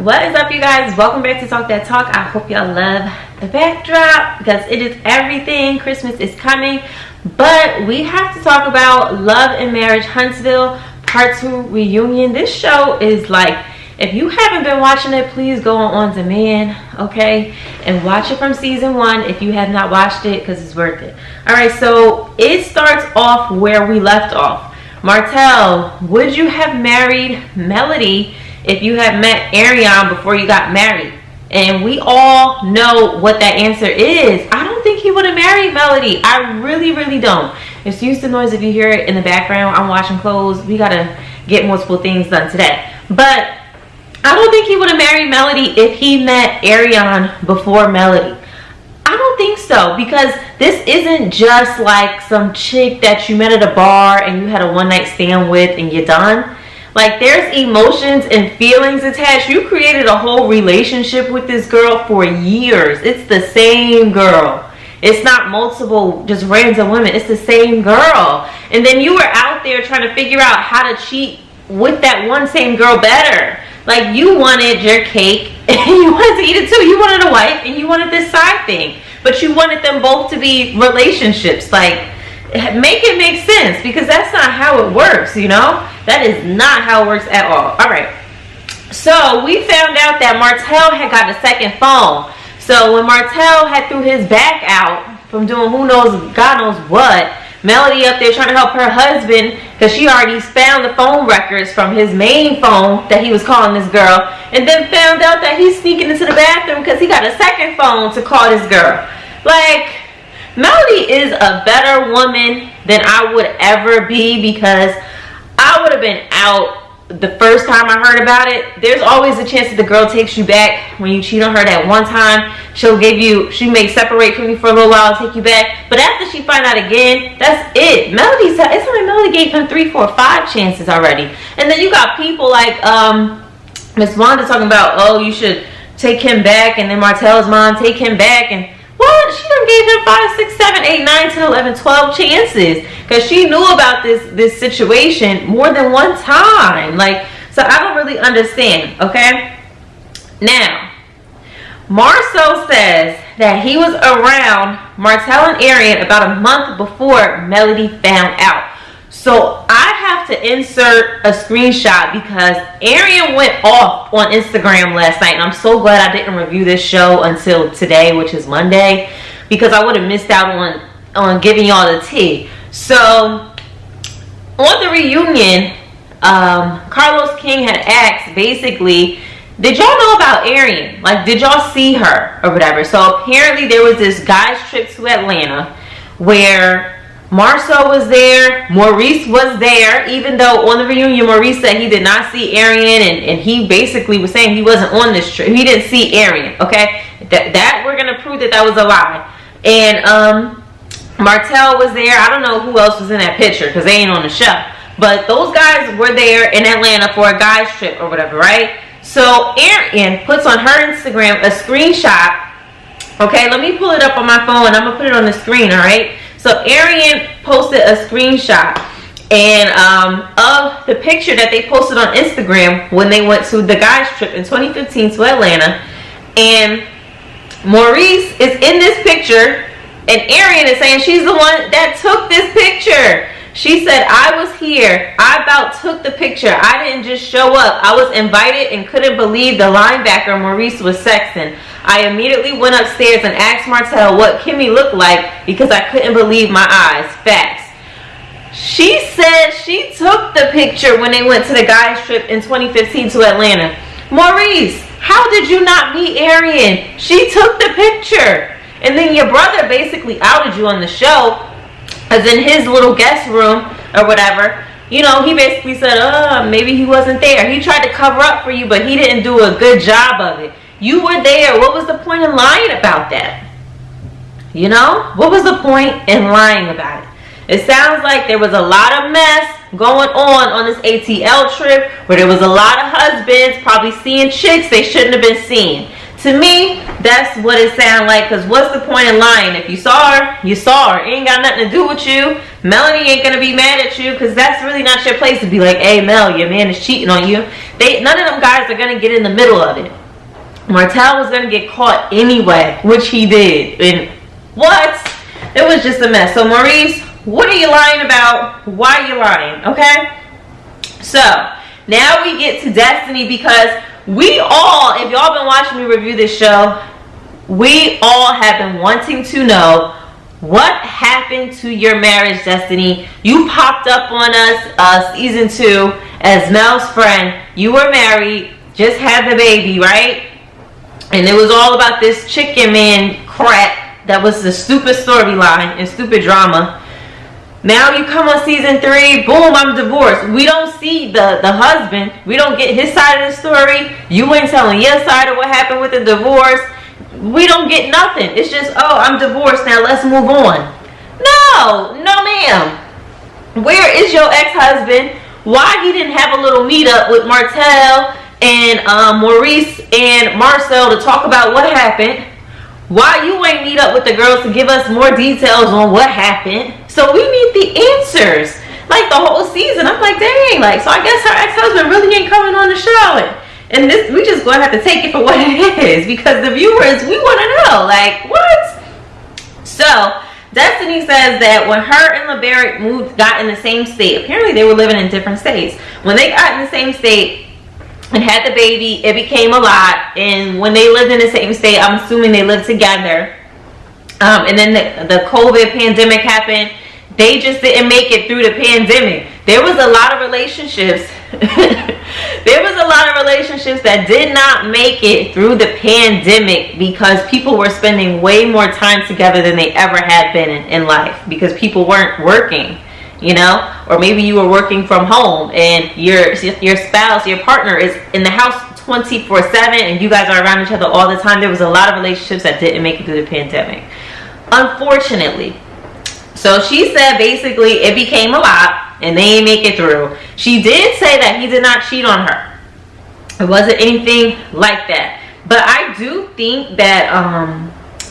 What is up, you guys? Welcome back to Talk That Talk. I hope y'all love the backdrop because it is everything. Christmas is coming, but we have to talk about Love and Marriage Huntsville Part 2 reunion. This show is like, if you haven't been watching it, please go on demand, okay? And watch it from season 1 if you have not watched it, because it's worth it. All right, so it starts off where we left off. Martell, would you have married Melody if you had met Ariane before you got married? And we all know what that answer is. I don't think he would have married Melody. I really don't. Excuse the noise if you hear it in the background. I'm washing clothes. We gotta get multiple things done today. But I don't think he would have married Melody if he met Ariane before Melody. I don't think so, because this isn't just like some chick that you met at a bar and you had a one-night stand with and you're done. Like, there's emotions and feelings attached. You created a whole relationship with this girl for years. It's the same girl. It's not multiple just random women. It's the same girl. And then you were out there trying to figure out how to cheat with that one same girl better. Like, you wanted your cake and you wanted to eat it too. You wanted a wife and you wanted this side thing. But you wanted them both to be relationships. Like, make it make sense, because that's not how it works, you know? That is not how it works at all. All right. So we found out that Martell had got a second phone. So when Martell had threw his back out from doing who knows, God knows what, Melody up there trying to help her husband, because she already found the phone records from his main phone that he was calling this girl, and then found out that he's sneaking into the bathroom because he got a second phone to call this girl. Like, Melody is a better woman than I would ever be, because I would have been out the first time I heard about it. There's always a chance that the girl takes you back when you cheat on her that one time. She may separate from you for a little while and take you back. But after she find out again, that's it. It's like Melody gave him 3, 4, 5 chances already. And then you got people like Miss Wanda talking about, oh, you should take him back. And then Martell's mom, take him back. And what? She done gave him 5, 6, 7, 8, 9, 10, 11, 12 chances, because she knew about this situation more than one time. Like, so I don't really understand, okay? Now, Marceau says that he was around Martell and Ariane about a month before Melody found out. So I have to insert a screenshot, because Ariane went off on Instagram last night, and I'm so glad I didn't review this show until today, which is Monday, because I would have missed out on giving y'all the tea. So on the reunion, Carlos King had asked, basically, did y'all know about Ariane? Like, did y'all see her or whatever? So apparently there was this guy's trip to Atlanta where Marceau was there, Maurice was there, even though on the reunion Maurice said he did not see Ariane, and he basically was saying he wasn't on this trip. He didn't see Ariane, okay? That we're going to prove that was a lie. And Martell was there. I don't know who else was in that picture, because they ain't on the show. But those guys were there in Atlanta for a guy's trip or whatever, right? So Ariane puts on her Instagram a screenshot. Okay, let me pull it up on my phone, and I'm going to put it on the screen, all right? So Ariane posted a screenshot and of the picture that they posted on Instagram when they went to the guys trip in 2015 to Atlanta. And Maurice is in this picture, and Ariane is saying she's the one that took this picture. She said, I was here. I about took the picture. I didn't just show up. I was invited and couldn't believe the linebacker Maurice was sexting. I immediately went upstairs and asked Martell what Kimmy looked like, because I couldn't believe my eyes. Facts. She said she took the picture when they went to the guys trip in 2015 to Atlanta. Maurice, how did you not meet Ariane? She took the picture. And then your brother basically outed you on the show, as in his little guest room or whatever. You know, he basically said, maybe he wasn't there. He tried to cover up for you, but he didn't do a good job of it. You were there. What was the point in lying about that? You know? What was the point in lying about it? It sounds like there was a lot of mess going on this ATL trip, where there was a lot of husbands probably seeing chicks they shouldn't have been seeing. To me, that's what it sounds like, because what's the point in lying? If you saw her, you saw her. It ain't got nothing to do with you. Melanie ain't going to be mad at you, because that's really not your place to be like, hey, Mel, your man is cheating on you. None of them guys are going to get in the middle of it. Martell was going to get caught anyway, which he did. And what? It was just a mess. So, Maurice, what are you lying about? Why are you lying? Okay? So, now we get to Destiny, because we all, if y'all been watching me review this show, we all have been wanting to know what happened to your marriage, Destiny. You popped up on us season 2 as Mel's friend. You were married, just had the baby, right? And it was all about this chicken man crap that was the stupid storyline and stupid drama. Now you come on season 3, boom, I'm divorced. We don't see the husband. We don't get his side of the story. You ain't telling your side of what happened with the divorce. We don't get nothing. It's just, oh, I'm divorced, now let's move on. No ma'am. Where is your ex-husband? Why he didn't have a little meetup with Martell and Maurice and Marcel to talk about what happened? Why you ain't meet up with the girls to give us more details on what happened? So we need the answers. Like the whole season, I'm like, dang, like, so I guess her ex-husband really ain't coming on the show. And this, we just gonna have to take it for what it is, because the viewers, we wanna know, like, what? So, Destiny says that when her and LeBaric got in the same state, apparently they were living in different states. When they got in the same state and had the baby, it became a lot. And when they lived in the same state, I'm assuming they lived together. And then the COVID pandemic happened. They just didn't make it through the pandemic. There was a lot of relationships. There was a lot of relationships that did not make it through the pandemic because people were spending way more time together than they ever had been in life, because people weren't working, you know, or maybe you were working from home and your spouse, your partner is in the house 24/7 and you guys are around each other all the time. There was a lot of relationships that didn't make it through the pandemic, unfortunately. So she said basically it became a lot and they didn't make it through. She did say that he did not cheat on her. It wasn't anything like that. But I do think that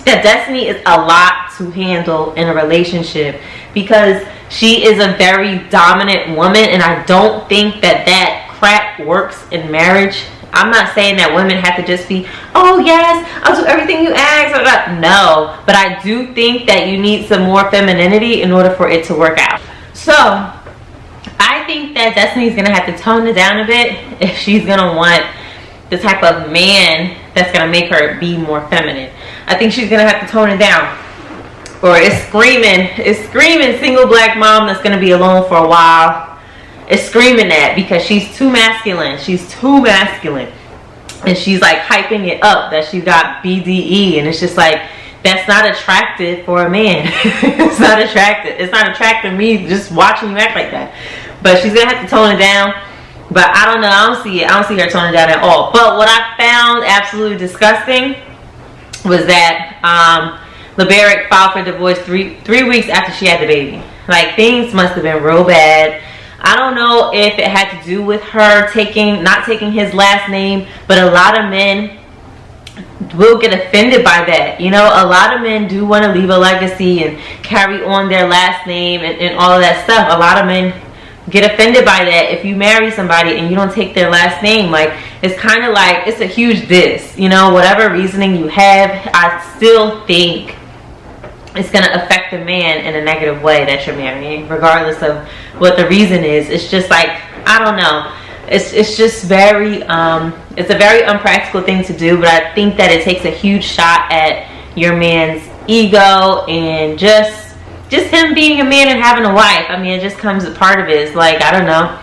that Destiny is a lot to handle in a relationship, because she is a very dominant woman, and I don't think that crap works in marriage. I'm not saying that women have to just be, oh yes, I'll do everything you ask. No, but I do think that you need some more femininity in order for it to work out. So I think that Destiny's gonna have to tone it down a bit if she's gonna want the type of man that's gonna make her be more feminine. I think she's gonna have to tone it down. Or it's screaming single black mom that's gonna be alone for a while. It's screaming that because she's too masculine. She's too masculine. And she's like hyping it up that she's got BDE. And it's just like, that's not attractive for a man. It's not attractive. It's not attractive to me just watching you act like that. But she's going to have to tone it down. But I don't know. I don't see it. I don't see her toning down at all. But what I found absolutely disgusting was that LeBaric filed for divorce three weeks after she had the baby. Like, things must have been real bad. I don't know if it had to do with her not taking his last name, but a lot of men will get offended by that. You know, a lot of men do want to leave a legacy and carry on their last name and all of that stuff. A lot of men get offended by that if you marry somebody and you don't take their last name. Like, it's kind of like, it's a huge diss. You know, whatever reasoning you have, I still think it's going to affect the man in a negative way that you're marrying, regardless of what the reason is. It's just like, I don't know. It's just very, it's a very unpractical thing to do, but I think that it takes a huge shot at your man's ego and just him being a man and having a wife. I mean, it just comes a part of it. It's like, I don't know.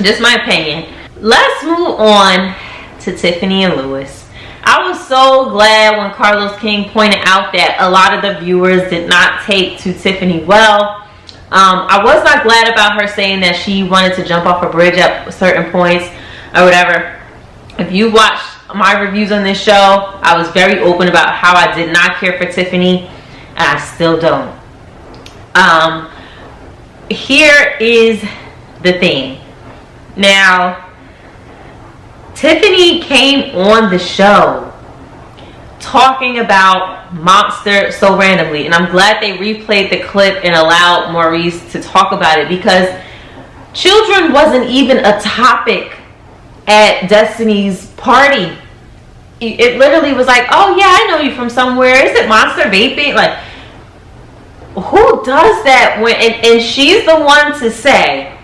Just my opinion. Let's move on to Tiffany and Lewis. I was so glad when Carlos King pointed out that a lot of the viewers did not take to Tiffany well. I was not glad about her saying that she wanted to jump off a bridge at certain points or whatever. If you watched my reviews on this show, I was very open about how I did not care for Tiffany, and I still don't. Here is the thing. Now, Tiffany came on the show talking about Monster so randomly. And I'm glad they replayed the clip and allowed Maurice to talk about it, because children wasn't even a topic at Destiny's party. It literally was like, oh yeah, I know you from somewhere. Is it Monster vaping? Like, who does that? And she's the one to say,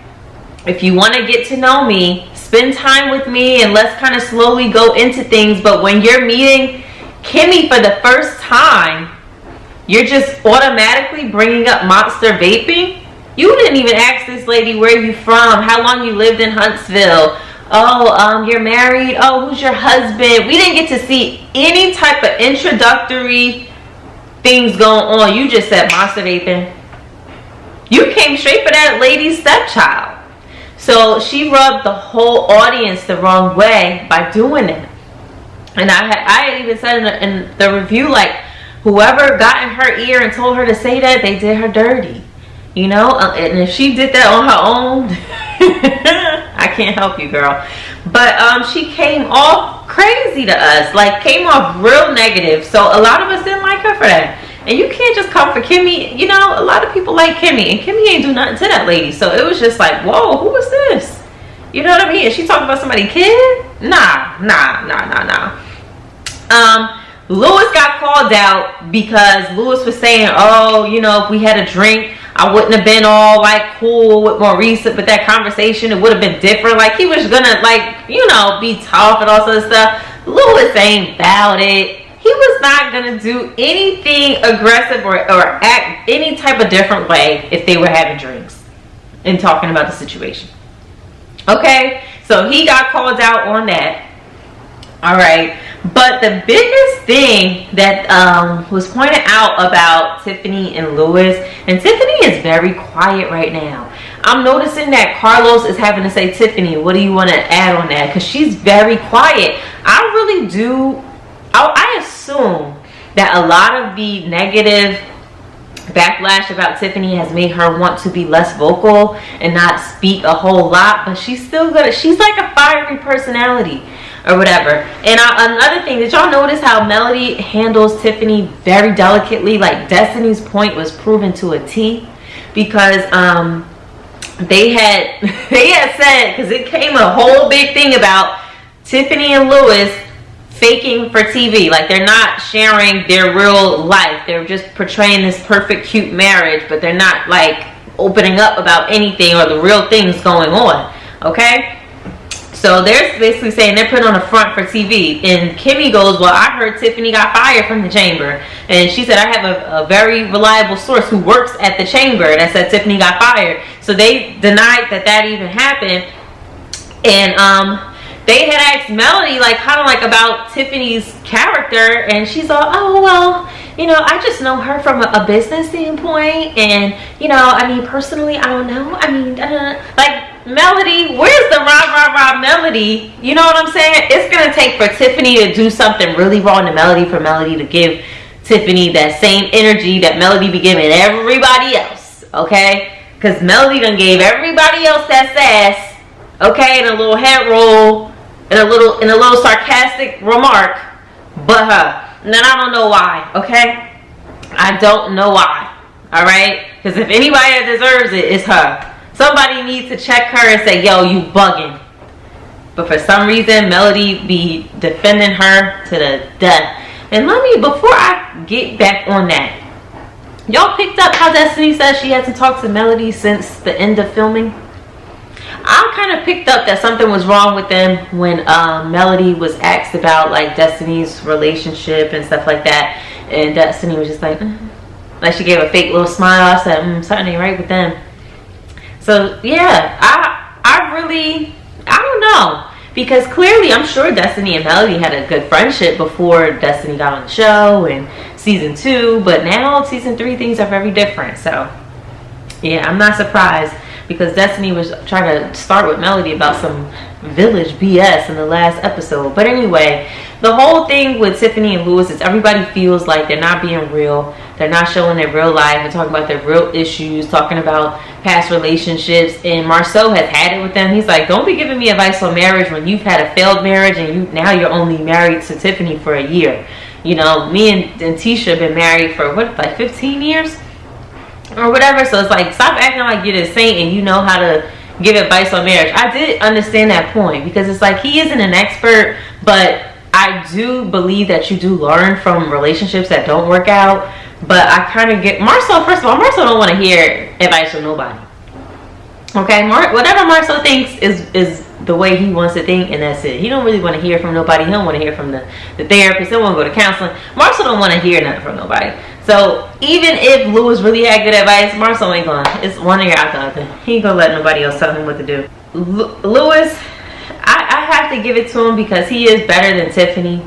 if you want to get to know me, spend time with me and let's kind of slowly go into things. But when you're meeting Kimmy for the first time, you're just automatically bringing up Monster vaping. You didn't even ask this lady where you from, how long you lived in Huntsville. Oh, you're married. Oh, who's your husband? We didn't get to see any type of introductory things going on. You just said Monster vaping. You came straight for that lady's stepchild. So she rubbed the whole audience the wrong way by doing it. And I had even said in the review, like, whoever got in her ear and told her to say that, they did her dirty. You know, and if she did that on her own, I can't help you, girl. But she came off crazy to us, like came off real negative. So a lot of us didn't like her for that. And you can't just come for Kimmy. You know, a lot of people like Kimmy, and Kimmy ain't do nothing to that lady. So it was just like, whoa, who is this? You know what I mean? Is she talking about somebody's kid? Nah. Lewis got called out because Lewis was saying, oh, you know, if we had a drink, I wouldn't have been all like cool with Maurice, but that conversation, it would have been different. Like, he was gonna, like, you know, be tough and all sorts of stuff. Lewis ain't about it. He was not gonna do anything aggressive or act any type of different way if they were having drinks and talking about the situation. Okay, so he got called out on that. All right, but the biggest thing that was pointed out about Tiffany and Lewis, and Tiffany is very quiet right now. I'm noticing that Carlos is having to say, Tiffany, what do you want to add on that? Because she's very quiet. I really do. I assume that a lot of the negative backlash about Tiffany has made her want to be less vocal and not speak a whole lot, but she's still good. She's like a fiery personality or whatever. And another thing, did y'all notice how Melody handles Tiffany very delicately? Like, Destiny's point was proven to a T, because they had said, because it came a whole big thing about Tiffany and Lewis faking for TV. Like, they're not sharing their real life. They're just portraying this perfect, cute marriage, but they're not like opening up about anything or the real things going on. Okay? So they're basically saying they're put on the front for TV. And Kimmy goes, well, I heard Tiffany got fired from the chamber. And she said, I have a very reliable source who works at the chamber that said Tiffany got fired. So they denied that even happened. And they had asked Melody, like, kind of like about Tiffany's character, and she's all, oh, well, you know, I just know her from a business standpoint, and, you know, I mean, personally, I don't know. I mean, like, Melody, where's the rah Melody? You know what I'm saying? It's going to take for Tiffany to do something really wrong to Melody for Melody to give Tiffany that same energy that Melody be giving everybody else, okay? Because Melody done gave everybody else that sass, okay, and a little head roll, and a little sarcastic remark, but her. And then I don't know why, okay? I don't know why, all right? Because if anybody that deserves it, it's her. Somebody needs to check her and say, yo, you bugging. But for some reason, Melody be defending her to the death. And before I get back on that, y'all picked up how Destiny says she hasn't talked to Melody since the end of filming? I kind of picked up that something was wrong with them when Melody was asked about, like, Destiny's relationship and stuff like that, and Destiny was just like like she gave a fake little smile. I said, something ain't right with them. So yeah, I don't know, because clearly I'm sure Destiny and Melody had a good friendship before Destiny got on the show and season 2, but now season 3 things are very different. So yeah, I'm not surprised, because Destiny was trying to start with Melody about some village BS in the last episode. But anyway, the whole thing with Tiffany and Lewis is everybody feels like they're not being real. They're not showing their real life. They're talking about their real issues, talking about past relationships. And Marcel has had it with them. He's like, don't be giving me advice on marriage when you've had a failed marriage and now you're only married to Tiffany for a year. You know, me and Tisha have been married for what, like 15 years or whatever. So it's like, stop acting like you're the saint and you know how to give advice on marriage. I did understand that point, because it's like, he isn't an expert, but I do believe that you do learn from relationships that don't work out. But I kind of get Marcel. First of all, Marcel don't want to hear advice from nobody. Okay, whatever Marcel thinks is the way he wants to think, and that's it. He don't really want to hear from nobody. He don't want to hear from the therapist. He don't want to go to counseling. Marcel don't want to hear nothing from nobody. So even if Lewis really had good advice, Marcel ain't gonna. It's one ear out the other. He ain't gonna let nobody else tell him what to do. Lewis, I have to give it to him because he is better than Tiffany.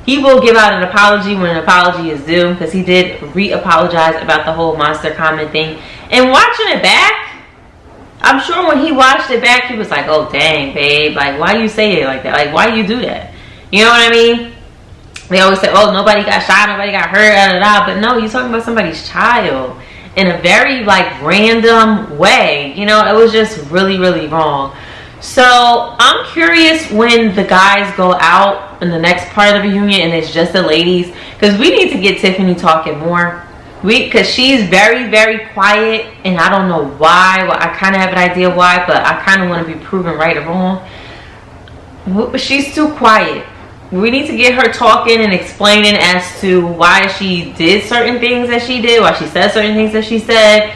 He will give out an apology when an apology is due, because he did re-apologize about the whole monster comment thing. And watching it back, I'm sure when he watched it back, he was like, oh, dang, babe. Like, why you say it like that? Like, why you do that? You know what I mean? They always say, oh, nobody got shot, nobody got hurt, da, da, da. But no, you're talking about somebody's child in a very, like, random way. You know, it was just really, really wrong. So I'm curious when the guys go out in the next part of the reunion and it's just the ladies, because we need to get Tiffany talking more. Because she's very, very quiet, and I don't know why. Well, I kind of have an idea why, but I kind of want to be proven right or wrong. She's too quiet. We need to get her talking and explaining as to why she did certain things that she did, why she said certain things that she said.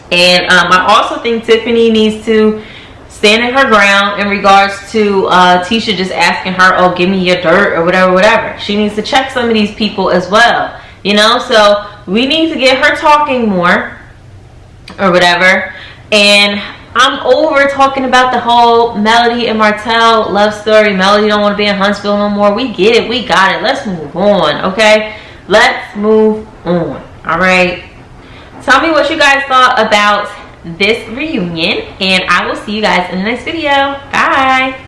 And I also think Tiffany needs to stand in her ground in regards to Tisha just asking her, oh, give me your dirt or whatever. She needs to check some of these people as well. You know, so we need to get her talking more or whatever. And I'm over talking about the whole Melody and Martell love story. Melody don't want to be in Huntsville no more. We get it. We got it. Let's move on, okay? Let's move on, all right? Tell me what you guys thought about this reunion, and I will see you guys in the next video. Bye.